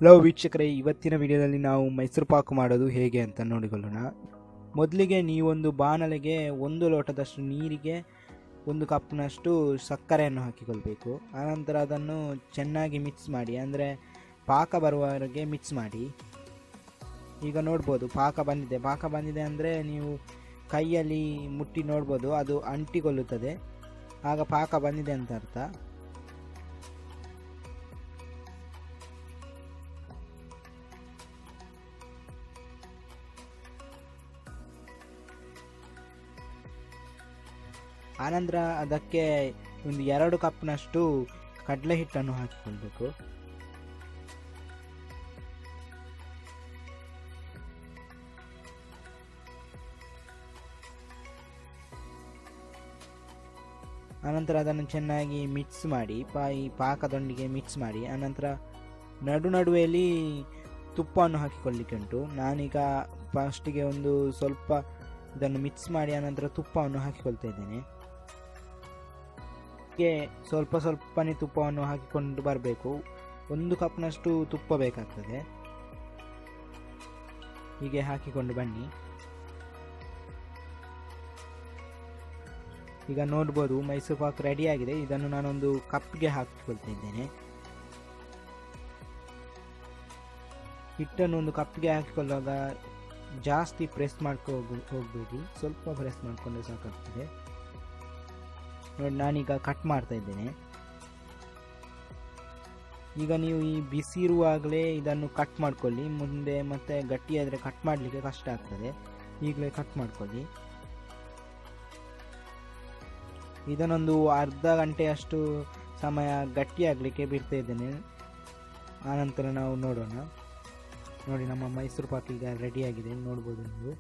Hello ವೀಕ್ಷಕರೇ, ಇವತ್ತಿನ ವಿಡಿಯೋದಲ್ಲಿ ನಾವು ಮೈಸೂರು ಪಾಕು ಮಾಡೋದು ಹೇಗೆ ಅಂತ ನೋಡಿಕೊಳ್ಳೋಣ. ಮೊದಲಿಗೆ ನೀವೊಂದು ಬಾಣಲೆಗೆ 1 ಲೋಟದಷ್ಟು ನೀರಿಗೆ 1 ಕಪ್ನಷ್ಟು ಸಕ್ಕರೆಯನ್ನು ಹಾಕಿಕೊಳ್ಬೇಕು. ಆನಂತರ ಅದನ್ನು ಚೆನ್ನಾಗಿ ಮಿಕ್ಸ್ ಮಾಡಿ, ಅಂದರೆ ಪಾಕ ಬರುವವರೆಗೆ ಮಿಕ್ಸ್ ಮಾಡಿ. ಈಗ ನೋಡ್ಬೋದು ಪಾಕ ಬಂದಿದೆ ಅಂದರೆ ನೀವು ಕೈಯಲ್ಲಿ ಮುಟ್ಟಿ ನೋಡ್ಬೋದು, ಅದು ಅಂಟಿಕೊಳ್ಳುತ್ತದೆ, ಆಗ ಪಾಕ ಬಂದಿದೆ ಅಂತ ಅರ್ಥ. ಆನಂತರ ಅದಕ್ಕೆ ಒಂದು 2 ಕಪ್ನಷ್ಟು ಕಡಲೆ ಹಿಟ್ಟನ್ನು ಹಾಕಿಕೊಳ್ಬೇಕು. ಆನಂತರ ಅದನ್ನು ಚೆನ್ನಾಗಿ ಮಿಕ್ಸ್ ಮಾಡಿ, ಈ ಪಾಕದೊಂದಿಗೆ ಮಿಕ್ಸ್ ಮಾಡಿ. ಆನಂತರ ನಡುವೆಯಲ್ಲಿ ತುಪ್ಪವನ್ನು ಹಾಕಿಕೊಳ್ಳಿಕ್ಕೆ ಉಂಟು. ನಾನೀಗ ಫಸ್ಟಿಗೆ ಒಂದು ಸ್ವಲ್ಪ ಇದನ್ನು ಮಿಕ್ಸ್ ಮಾಡಿ ಆನಂತರ ತುಪ್ಪವನ್ನು ಹಾಕಿಕೊಳ್ತಾ ಇದ್ದೇನೆ. ಸ್ವಲ್ಪನೇ ತುಪ್ಪವನ್ನು ಹಾಕಿಕೊಂಡು ಬರಬೇಕು. 1 ಕಪ್ನಷ್ಟು ತುಪ್ಪ ಬೇಕಾಗ್ತದೆ. ಹೀಗೆ ಹಾಕಿಕೊಂಡು ಬನ್ನಿ. ಈಗ ನೋಡ್ಬೋದು ಮೈಸೂರು ಪಾಕ್ ರೆಡಿ ಆಗಿದೆ. ಇದನ್ನು ನಾನೊಂದು ಕಪ್ಗೆ ಹಾಕಿಕೊಳ್ತಾ ಇದ್ದೇನೆ. ಹಿಟ್ಟನ್ನು ಒಂದು ಕಪ್ಗೆ ಹಾಕಿಕೊಳ್ಳುವಾಗ ಜಾಸ್ತಿ ಪ್ರೆಸ್ ಹೋಗಬೇಡಿ, ಸ್ವಲ್ಪ ಪ್ರೆಸ್ ಮಾಡಿಕೊಂಡ್ರೆ ಸಾಕಾಗ್ತದೆ. ನೋಡಿ, ನಾನೀಗ ಕಟ್ ಮಾಡ್ತಾ ಇದ್ದೇನೆ. ಈಗ ನೀವು ಈ ಬಿಸಿ ಇರುವಾಗಲೇ ಇದನ್ನು ಕಟ್ ಮಾಡ್ಕೊಳ್ಳಿ. ಮುಂದೆ ಮತ್ತೆ ಗಟ್ಟಿಯಾದರೆ ಕಟ್ ಮಾಡಲಿಕ್ಕೆ ಕಷ್ಟ ಆಗ್ತದೆ. ಈಗಲೇ ಕಟ್ ಮಾಡ್ಕೊಳ್ಳಿ. ಇದನ್ನೊಂದು ಅರ್ಧ ಗಂಟೆಯಷ್ಟು ಸಮಯ ಗಟ್ಟಿಯಾಗಲಿಕ್ಕೆ ಬಿಡ್ತಾ ಇದ್ದೇನೆ. ಆನಂತರ ನಾವು ನೋಡೋಣ. ನೋಡಿ, ನಮ್ಮ ಮೈಸೂರು ಪಾಕ್ ಈಗ ರೆಡಿಯಾಗಿದೆ, ನೋಡ್ಬೋದು ನೀವು.